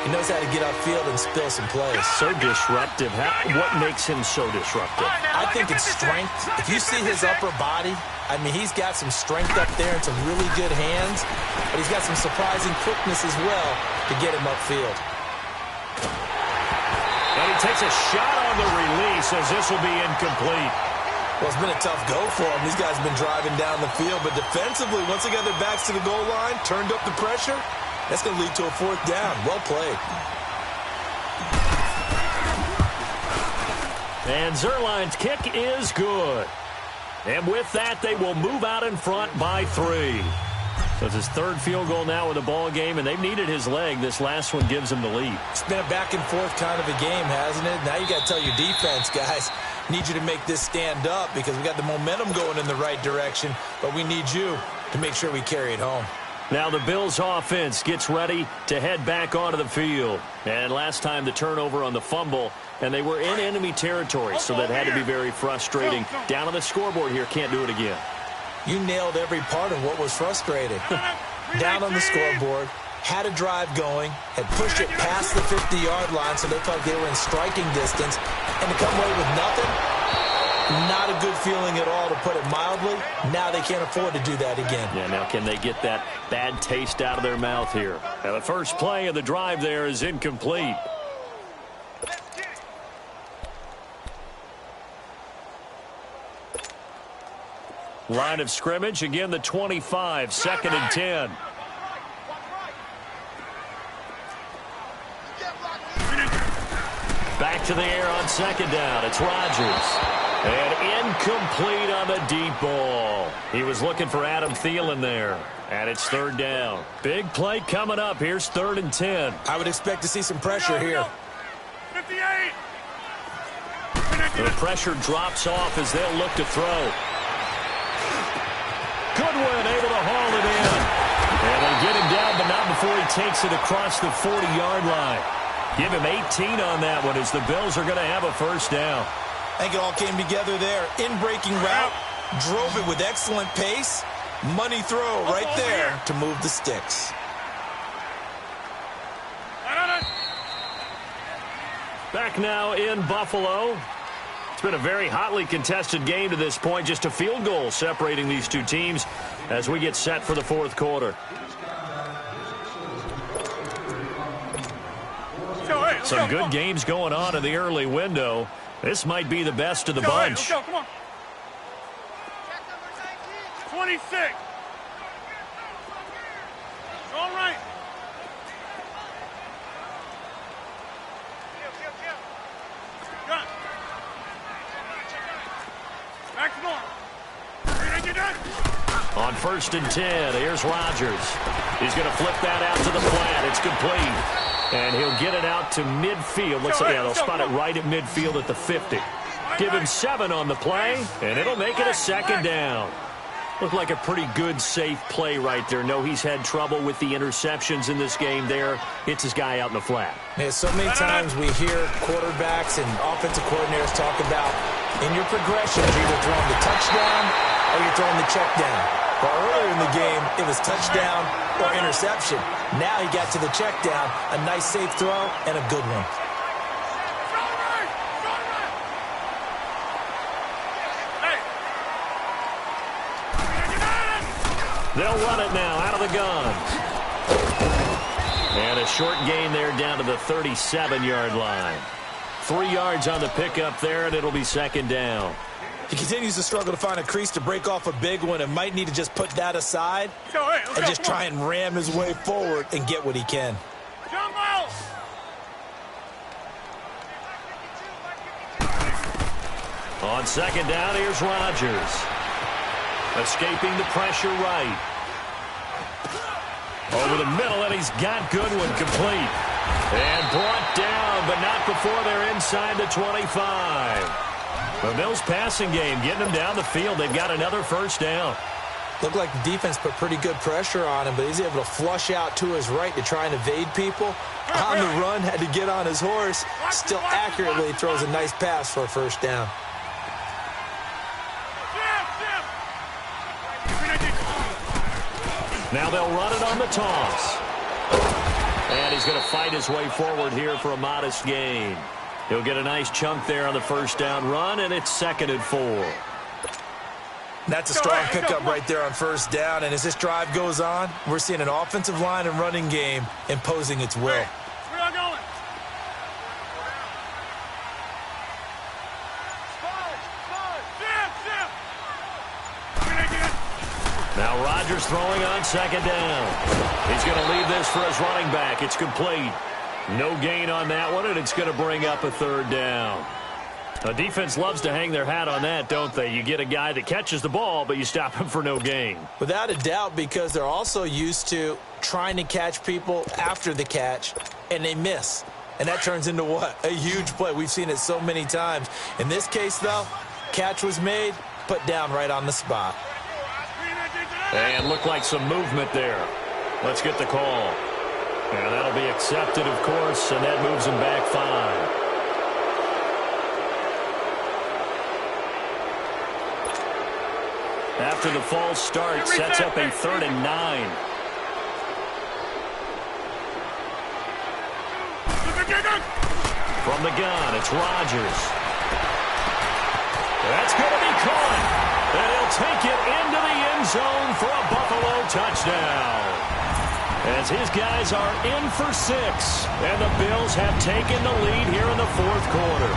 [SPEAKER 3] He knows how to get upfield and spill some plays.
[SPEAKER 2] So disruptive. What makes him so disruptive?
[SPEAKER 3] I think it's strength. If you see his upper body, I mean, he's got some strength up there and some really good hands, but he's got some surprising quickness as well to get him upfield.
[SPEAKER 2] And he takes a shot on the release as this will be incomplete.
[SPEAKER 3] Well, it's been a tough go for him. These guys have been driving down the field, but defensively, once they got their backs to the goal line, turned up the pressure, that's going to lead to a fourth down. Well played.
[SPEAKER 2] And Zerline's kick is good. And with that, they will move out in front by 3. So it's his third field goal now with the ball game, and they've needed his leg. This last one gives him the lead.
[SPEAKER 3] It's been a back-and-forth kind of a game, hasn't it? Now you got to tell your defense, guys, need you to make this stand up because we got the momentum going in the right direction, but we need you to make sure we carry it home.
[SPEAKER 2] Now the Bills offense gets ready to head back onto the field. And last time the turnover on the fumble, and they were in enemy territory, so that had to be very frustrating. Down on the scoreboard here, can't do it again.
[SPEAKER 3] You nailed every part of what was frustrating. Down on the scoreboard, had a drive going, had pushed it past the 50-yard line so they thought they were in striking distance, and to come away with nothing, not a good feeling at all, to put it mildly. Now they can't afford to do that again.
[SPEAKER 2] Yeah, now can they get that bad taste out of their mouth here? Now the first play of the drive there is incomplete. Line of scrimmage, again the 25, 2nd and 10. Back to the air on 2nd down. It's Rodgers. And incomplete on the deep ball. He was looking for Adam Thielen there. And it's 3rd down. Big play coming up. Here's 3rd and 10.
[SPEAKER 3] I would expect to see some pressure here.
[SPEAKER 4] 58.
[SPEAKER 2] The pressure drops off as they'll look to throw. Goodwin able to haul it in. And they get him down, but not before he takes it across the 40-yard line. Give him 18 on that one as the Bills are going to have a first down.
[SPEAKER 3] I think it all came together there. In-breaking route, drove it with excellent pace. Money throw right there to move the sticks.
[SPEAKER 2] Back now in Buffalo. It's been a very hotly contested game to this point. Just a field goal separating these two teams as we get set for the 4th quarter. Some good games going on in the early window. This might be the best of the bunch.
[SPEAKER 4] Come on. 26. All right. Done. Back to normal.
[SPEAKER 2] On 1st and 10, here's Rodgers. He's going to flip that out to the flat. It's complete. And he'll get it out to midfield. Looks like they'll spot it right at midfield at the 50. Give him 7 on the play, and it'll make it a 2nd down. Looked like a pretty good, safe play right there. No, he's had trouble with the interceptions in this game there. Hits his guy out in the flat.
[SPEAKER 3] Yeah, so many times we hear quarterbacks and offensive coordinators talk about in your progressions, you're either throwing the touchdown or you're throwing the check down. But earlier in the game, it was touchdown or interception. Now he got to the check down, a nice safe throw, and a good one.
[SPEAKER 2] They'll run it now out of the gun. And a short gain there down to the 37-yard line. 3 yards on the pickup there, and it'll be 2nd down.
[SPEAKER 3] He continues to struggle to find a crease to break off a big one and might need to just put that aside and just try and ram his way forward and get what he can.
[SPEAKER 2] On second down, here's Rodgers. Escaping the pressure right. Over the middle, and he's got Goodwin complete. And brought down, but not before they're inside the 25. The Bills passing game, getting them down the field. They've got another first down.
[SPEAKER 3] Looked like the defense put pretty good pressure on him, but he's able to flush out to his right to try and evade people. On the run, had to get on his horse. Still accurately throws a nice pass for a first down.
[SPEAKER 2] Now they'll run it on the toss. And he's going to fight his way forward here for a modest gain. He'll get a nice chunk there on the first down run, and it's 2nd and 4.
[SPEAKER 3] That's a strong pickup right there on first down, and as this drive goes on, we're seeing an offensive line and running game imposing its will.
[SPEAKER 4] Where are going?
[SPEAKER 2] Now Rodgers throwing on second down. He's going to leave this for his running back. It's complete. No gain on that one, and it's going to bring up a 3rd down. A defense loves to hang their hat on that, don't they? You get a guy that catches the ball, but you stop him for no gain.
[SPEAKER 3] Without a doubt, because they're also used to trying to catch people after the catch, and they miss. And that turns into what? A huge play. We've seen it so many times. In this case, though, catch was made, put down right on the spot.
[SPEAKER 2] And looked like some movement there. Let's get the call. And that'll be accepted, of course, and that moves him back 5. After the false start, sets up a 3rd and 9. From the gun, it's Rodgers. That's going to be caught. And he'll take it into the end zone for a Buffalo touchdown. As his guys are in for 6. And the Bills have taken the lead here in the 4th quarter.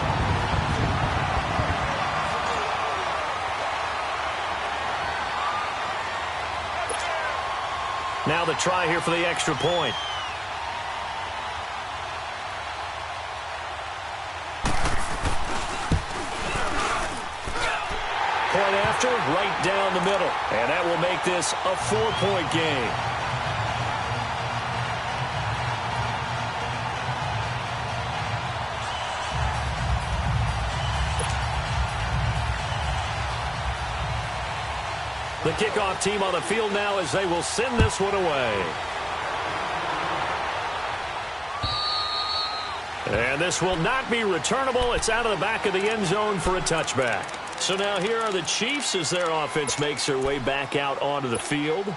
[SPEAKER 2] Now the try here for the extra point. Point after, right down the middle. And that will make this a 4-point game. The kickoff team on the field now as they will send this one away. And this will not be returnable. It's out of the back of the end zone for a touchback. So now here are the Chiefs as their offense makes their way back out onto the field.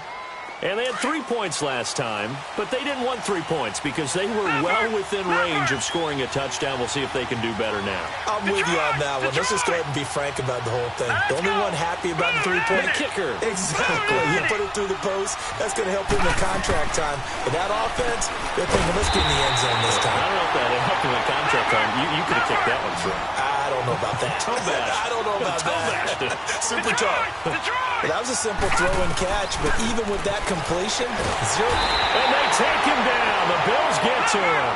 [SPEAKER 2] And they had 3 points last time, but they didn't want 3 points because they were well within range of scoring a touchdown. We'll see if they can do better now.
[SPEAKER 3] I'm with you on that one. Let's just go ahead and be frank about the whole thing. The only one happy about the 3-point
[SPEAKER 2] kicker.
[SPEAKER 3] Exactly. You put it through the post. That's going to help him in contract time. But that offense, they're thinking, let's get in the end zone this time.
[SPEAKER 2] I don't know if that helped him in contract time. You could have kicked that one through.
[SPEAKER 3] I don't know about that. I don't know about that. Super tough. That was a simple throw and catch, but even with that completion, 0.
[SPEAKER 2] And they take him down. The Bills get to him.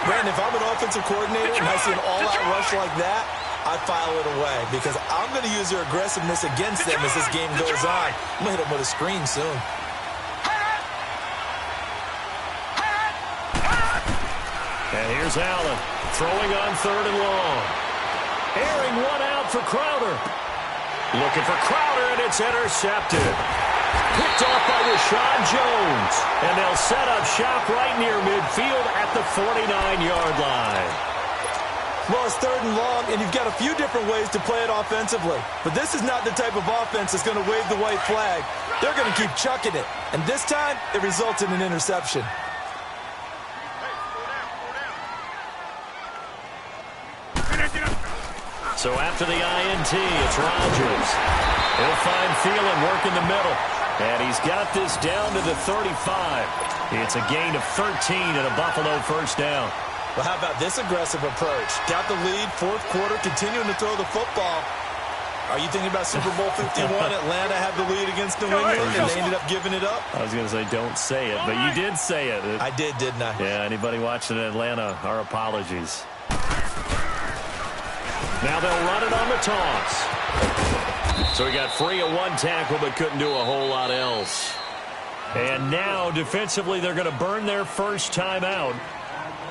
[SPEAKER 3] Brandon, if I'm an offensive coordinator and I see an all-out rush like that, I file it away because I'm going to use their aggressiveness against them as this game goes on. I'm going to hit them with a screen soon.
[SPEAKER 2] And here's Allen throwing on 3rd and long. Airing one out for Crowder. Looking for Crowder, and it's intercepted. Picked off by Rashawn Jones. And they'll set up shop right near midfield at the 49-yard line.
[SPEAKER 3] Well, it's 3rd and long, and you've got a few different ways to play it offensively. But this is not the type of offense that's going to wave the white flag. They're going to keep chucking it. And this time, it results in an interception.
[SPEAKER 2] So after the INT, it's Rodgers. He'll find Thielen work in the middle. And he's got this down to the 35. It's a gain of 13 and a Buffalo first down.
[SPEAKER 3] Well, how about this aggressive approach? Got the lead, 4th quarter, continuing to throw the football. Are you thinking about Super Bowl 51? Atlanta had the lead against New England, and they ended up giving it up?
[SPEAKER 2] I was going to say don't say it, but you did say it.
[SPEAKER 3] I did, didn't I?
[SPEAKER 2] Yeah, anybody watching Atlanta, our apologies. Now they'll run it on the toss. So he got free of one tackle but couldn't do a whole lot else. And now defensively they're going to burn their first timeout.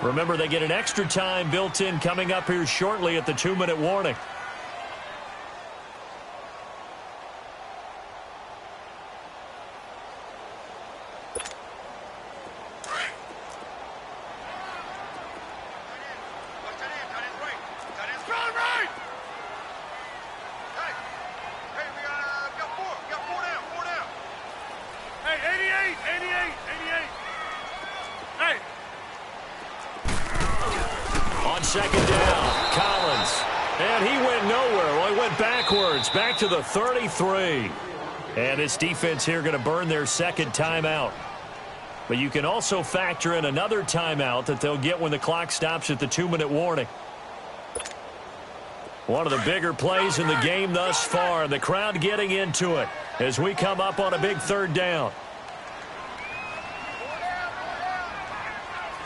[SPEAKER 2] Remember, they get an extra time built in coming up here shortly at the 2-minute warning. Second down, Collins. And he went nowhere. Well, he went backwards, back to the 33. And this defense here going to burn their second timeout. But you can also factor in another timeout that they'll get when the clock stops at the 2-minute warning. One of the bigger plays in the game thus far. The crowd getting into it as we come up on a big third down.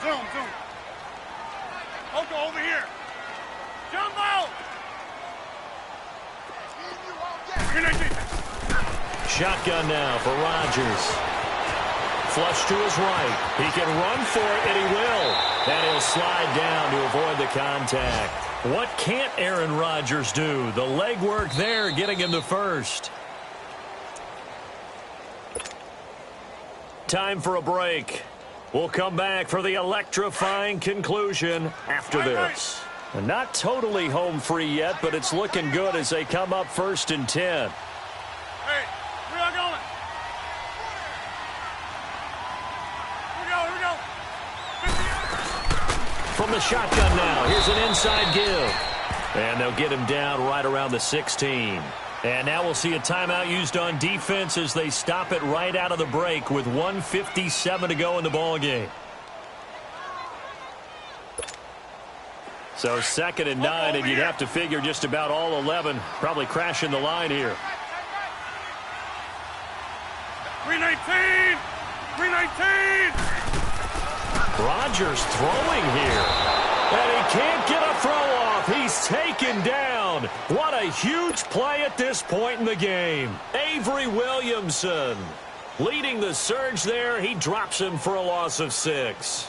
[SPEAKER 4] Zoom. Oko over here. Jump out.
[SPEAKER 2] Shotgun now for Rodgers. Flush to his right. He can run for it, and he will. And he'll slide down to avoid the contact. What can't Aaron Rodgers do? The legwork there getting him the first. Time for a break. We'll come back for the electrifying conclusion after this. And not totally home free yet, but it's looking good as they come up 1st and 10.
[SPEAKER 4] Hey, where y'all going? Here we go.
[SPEAKER 2] From the shotgun now, here's an inside give. And they'll get him down right around the 16. And now we'll see a timeout used on defense as they stop it right out of the break with 1:57 to go in the ballgame. So 2nd and 9, and you'd have to figure just about all 11 probably crashing the line here.
[SPEAKER 4] 319!
[SPEAKER 2] Rodgers throwing here. And he can't get a throw off. He's taken down. What a huge play at this point in the game. Avery Williamson leading the surge there. He drops him for a loss of 6.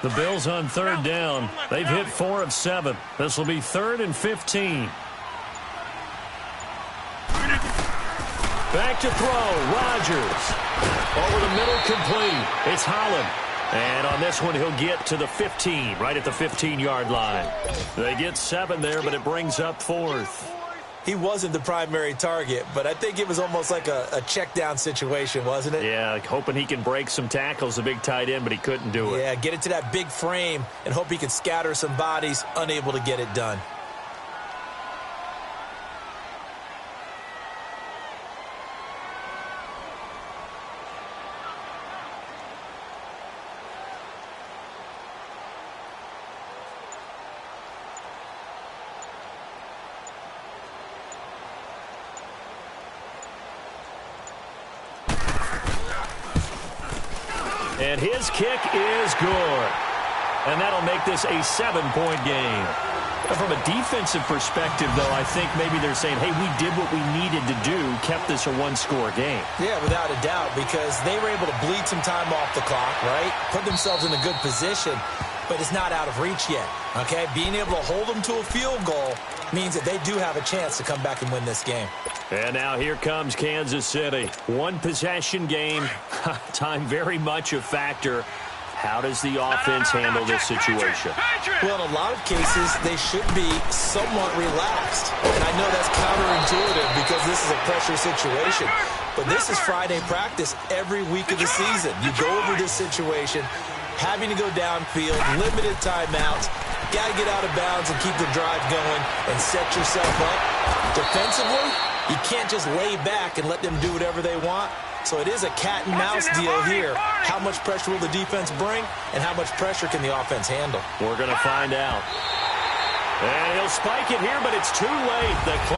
[SPEAKER 2] The Bills on 3rd down. They've hit 4 of 7. This will be 3rd and 15. Back to throw. Rodgers. Over the middle, complete. It's Holland. And on this one, he'll get to the 15, right at the 15-yard line. They get 7 there, but it brings up 4th.
[SPEAKER 3] He wasn't the primary target, but I think it was almost like a check down situation, wasn't it?
[SPEAKER 2] Yeah, like hoping he can break some tackles, a big tight end, but he couldn't do it.
[SPEAKER 3] Yeah, get it to that big frame and hope he can scatter some bodies, unable to get it done.
[SPEAKER 2] And his kick is good. And that'll make this a 7-point game. From a defensive perspective, though, I think maybe they're saying, hey, we did what we needed to do, kept this a 1-score game.
[SPEAKER 3] Yeah, without a doubt, because they were able to bleed some time off the clock, right? Put themselves in a good position, but it's not out of reach yet, okay? Being able to hold them to a field goal means that they do have a chance to come back and win this game.
[SPEAKER 2] And now here comes Kansas City. 1-possession game. Time very much a factor. How does the offense handle this situation?
[SPEAKER 3] Well, in a lot of cases, they should be somewhat relaxed. And I know that's counterintuitive because this is a pressure situation. But this is Friday practice every week of the season. You go over this situation, having to go downfield, limited timeouts, got to get out of bounds and keep the drive going and set yourself up. Defensively, you can't just lay back and let them do whatever they want. So it is a cat-and-mouse deal here. How much pressure will the defense bring, and how much pressure can the offense handle?
[SPEAKER 2] We're going to find out. And he'll spike it here, but it's too late. The